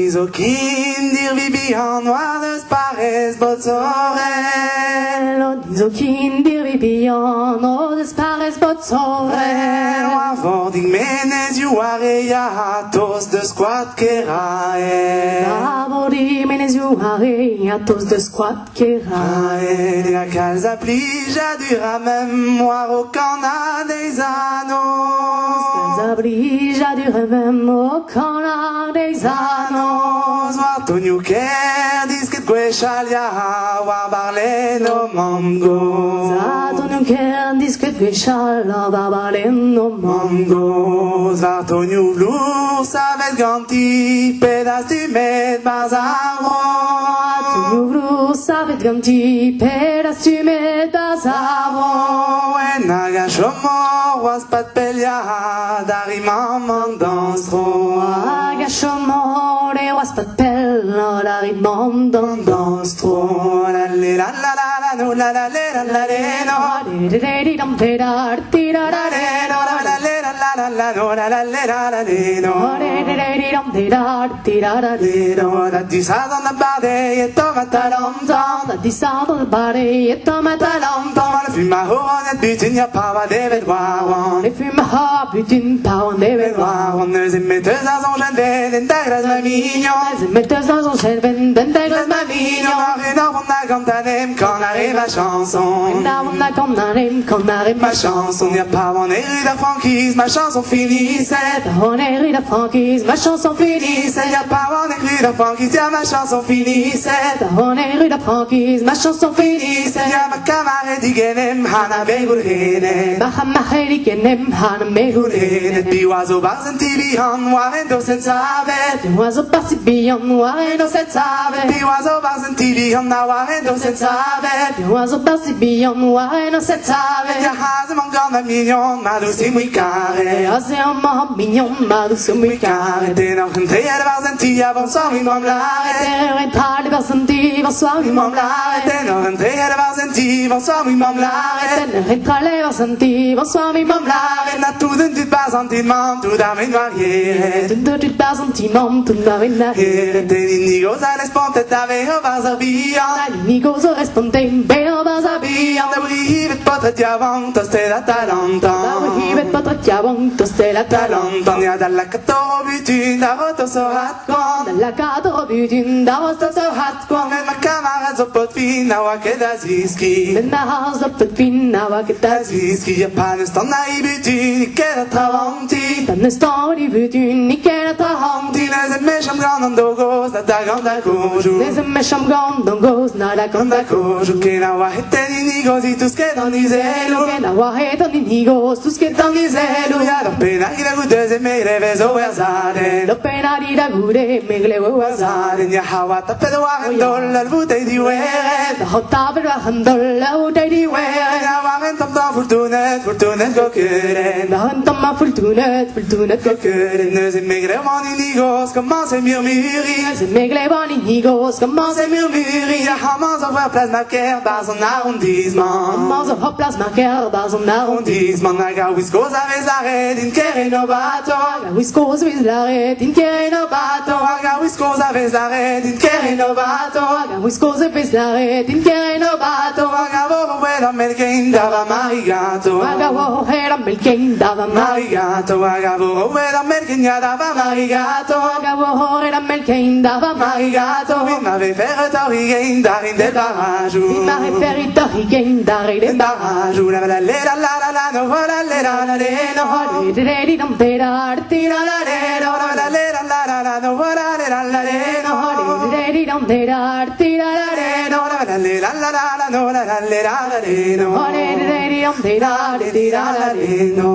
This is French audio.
Nizokin dir wie beyond noir de spares botsorel. Nizokin dir wie beyond no de spares botsorel. Avording menes you are tos de squat kerael. Avording menes you are tos de squat kerael. La casa plija du mémoire au canard des annonces. Casa plija du mémoire au canard des annonces. Vartonio ker disket guechalia war barleno mango. Vartonio ker disket guechalia war barleno mango. Vartonio vlour savet ganti pedas du med bazaro. Vartonio vlour savet ganti pedas du med bazaro. Naga chomo was pat pelia darimam mandanstro. Naga chomo le was pat pelia darimam mandanstro. La la la la la no la la la la la no. De de de dum de da tira da de no la la la la la no la la la la no. De de de dum de da tira da de no. La disada na bade e toma talontan. La disada na bade e toma talontan. La fuma honet butin ja pava de vedwaron. La fuma ha butin pava de vedwaron. Les émetteurs en jeune d'intégrer ma mignon. Les émetteurs en jeune d'intégrer ma mignon. On a cantanem quand arrive ma chanson. On a cantanem quand arrive ma chanson. Y'a pas mon rue de franquise, ma chanson finissait. On est rue de franquise, ma chanson finissait. Y'a pas mon rue de franquise, y'a ma chanson finissait. On est rue de franquise, ma chanson finissait. Y'a ma camarade genem hana begulhene. Ma camarade genem hana begulhene. Bi oiseau barzen tibi han waren do set savet. Bi oiseau barzen tibi han waren do set savet. Bi oiseau barzen tibi han waren do set savet. Bi oiseau barzen tibi han waren do set savet. Ja hazen man gamla mignon, ma du sim muy care. Hazen man mignon, ma du sim muy care. Det nog en tredje barzen tia var så min mamlare. Det är en tredje barzen tia var så min mamlare. Det nog en tredje barzen tia var så min mamlare. Det är en tredje barzen tia var så min mamlare. Na tu den dit barzen tia mam, tu da min variere. Tu den dit barzen tia mam, tu da min variere. Te nigo sa responde ta veo varzabia. Nigo so responde veo varzabia. Da brivet potret ja vantos te la talentan. Da brivet potret ja vantos te la talentan. Ja dalla katoro butyn da roto so hatkon. Dalla katoro butyn da roto so hatkon. Men ma kamarad so pot fina wa keda ziski. Men ma har so pot fina wa keda ziski. Ja panestan na i butyn ikeda travanti. Panestan i butyn ikeda travanti. Nezem mesham gandon dogos da ganda koju. Nezem mesham gandon gos na da ganda koju. Kena wa heten inigos i tus kedan izelu. Kena wa heten inigos tus kedan izelu. Ja lo pena ira gudeze meire vezo erzade. Lo pena ira gude megle erzade. Ja hawa ta pedo wa handol al vute di were. Da hota pedo wa handol al vute di were. Ja wa rentom da fortunet gokuren. Da rentom ma fortunet gokuren. Nezem megre man inigos commence à murmurer. Nezem megre man inigos commence à murmurer. Ja hamans over place marquer dans un arrondissement. Hamans over place marquer dans un arrondissement. Naga wiskos avec arrêt din kereno bato. Naga wiskos with l'arrêt din kereno bato. Naga wiskos avec arrêt din kereno bato. Naga wiskos avec l'arrêt din kereno bato. Naga wo era melken dava marigato. Naga wo era melken dava marigato. Naga wo era melken dava marigato. Naga wo era melken dava marigato. Vi m'avez fait retorrigen darin del barrage. Vi m'avez fait retorrigen darin del barrage. La la la la la la no la la la la no. De de dum de da tira la de la la la la la no la la la no. De de dum de da tira la de no la la la la no la la la no. De de dum de da tira la de no.